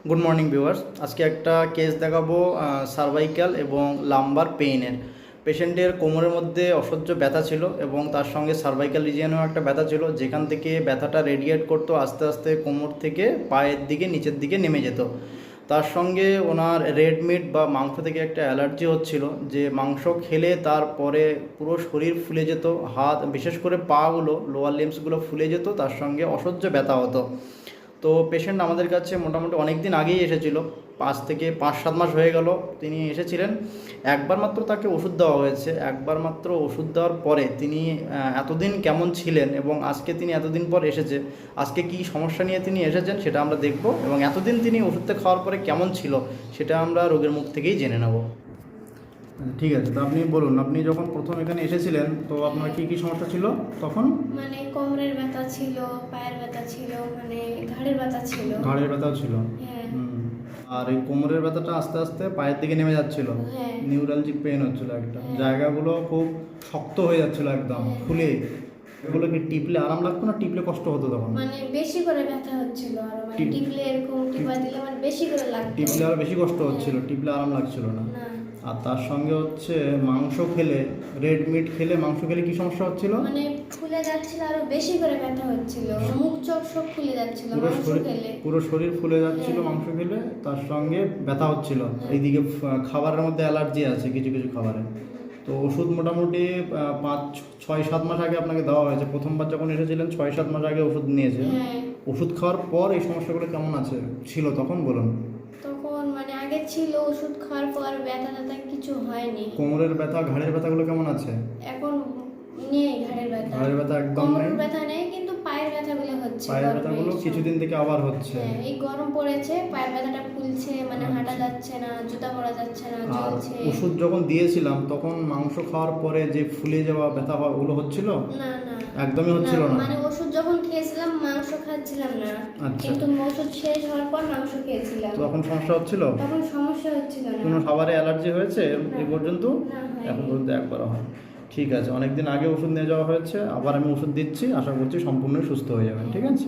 Good morning viewers. আজকে একটা case দেখাবো সার্ভাইকাল এবং লাম্বার পেইনের। পেশেন্টের কোমরের মধ্যে অসহ্য ব্যথা ছিল এবং তার সঙ্গে সার্ভাইকাল রিজিয়নেও একটা ব্যথা ছিল, যেখান থেকে ব্যথাটা রেডিয়েট করতো আস্তে আস্তে কোমর থেকে পায়ের দিকে নিচের দিকে নেমে যেত। তার সঙ্গে ওনার রেড মিট বা মাংস থেকে একটা অ্যালার্জি হচ্ছিল, যে মাংস খেলে তারপরে পুরো শরীর ফুলে যেত, হাত বিশেষ করে পাগুলো লোয়ার লিম্সগুলো ফুলে যেত, তার সঙ্গে অসহ্য ব্যথা হতো। তো পেশেন্ট আমাদের কাছে মোটামুটি অনেক দিন আগেই এসেছিল, 5 থেকে 7 মাস হয়ে গেল তিনি এসেছিলেন। একবার মাত্র তাকে ওষুধ দেওয়া হয়েছে। একবার মাত্র ওষুধ দেওয়ার পরে তিনি এতদিন কেমন ছিলেন এবং আজকে তিনি এতদিন পর এসেছে, আজকে কি সমস্যা নিয়ে তিনি এসেছেন সেটা আমরা দেখব, এবং এতদিন তিনি ওষুধটা খাওয়ার পরে কেমন ছিল সেটা আমরা রোগীর মুখ থেকেই জেনে নেব। ঠিক আছে, তো আপনি বলুন, আপনি যখন প্রথম এখানে এসেছিলেন তো আপনার কি কি সমস্যা ছিল তখন? মানে কোমরের ব্যথা ছিল, পায়ের ব্যথা ছিল, মানে ঘাড়ের ব্যথা ছিল। ঘাড়ের ব্যথাও ছিল। হ্যাঁ। আর এই কোমরের ব্যথাটা আস্তে আস্তে পায়ের দিকে নেমে যাচ্ছিল। হ্যাঁ। নিউরালজিক পেন হচ্ছিল একটা, হ্যাঁ। জায়গাগুলো খুব শক্ত হয়ে যাচ্ছিল একদম ফুলে। এগুলো কি টিপলে আরাম লাগতো না টিপলে কষ্ট হতো তখন? মানে বেশি করে ব্যথা হচ্ছিল, আর মানে টিপলে এরকম টিপা দিলে মানে বেশি করে লাগতো। টিপলে আর বেশি কষ্ট হচ্ছিল, টিপলে আরাম লাগছিল না। না। আর তার সঙ্গে হচ্ছে মাংস খেলে, রেড মিট খেলে, মাংস খেলে কি সমস্যা হচ্ছিল? মানে ফুলে যাচ্ছিল, আরো বেশি করে ব্যথা হচ্ছিল, মুখ চোখ সব ফুলে যাচ্ছিল মাংস খেলে। পুরো শরীর ফুলে যাচ্ছিল মাংস খেলে, তার সঙ্গে ব্যথা হচ্ছিল। এইদিকে খাবারের মধ্যে অ্যালার্জি আছে কিছু কিছু খাবারে। তো ওষুধ মোটামুটি 5-6-7 মাস আগে আপনাকে দেওয়া হয়েছে। প্রথমবার যখন এসেছিলেন 6-7 মাস আগে ওষুধ নিয়েছে। হ্যাঁ। ওষুধ খাওয়ার পর এই সমস্যাগুলো কেমন ছিল তখন বলুন? তখন মানে আগে ছিল, ওষুধ খাওয়ার পর ব্যথা ট্যাথা কিছু হয়নি। কোমরের ব্যথা, ঘাড়ের ব্যথাগুলো কেমন আছে? এখন নেই ঘাড়ের ব্যথা। ঘাড়ের ব্যথা একদম নেই। কোমরের ব্যথা নেই, কিন্তু পায়ের ব্যথাগুলো হচ্ছে। পায়ের ব্যথাগুলো কিছুদিন থেকে আবার হচ্ছে। হ্যাঁ, এই গরম পড়েছে, পায়ের ব্যথাটা ফুলছে, মানে হাঁটা যাচ্ছে না, জুতা পরা যাচ্ছে না, আর জ্বলছে। ওষুধ যখন দিয়েছিলাম তখন মাংস খাওয়ার পরে যে ফুলে যাওয়া ব্যথা ওগুলো হচ্ছিল? না না, একদমই হচ্ছিল না। মানে ওষুধ যখন খেয়েছিলাম মাংস খাচ্ছিলাম না। আচ্ছা। কিন্তু ওষুধ শেষ হওয়ার পর মাংস খেয়েছিলাম। তখন সমস্যা হচ্ছিল? তখন সমস্যা হচ্ছিল না। কোনো খাবারে অ্যালার্জি হয়েছে এই পর্যন্ত? না, হয়নি। এখন পর্যন্ত একবারও হয়। ঠিক আছে, অনেকদিন আগে ওষুধ নিয়ে যাওয়া হয়েছে, আবার আমি ওষুধ দিচ্ছি, আশা করছি সম্পূর্ণ সুস্থ হয়ে যাবেন। ঠিক আছে।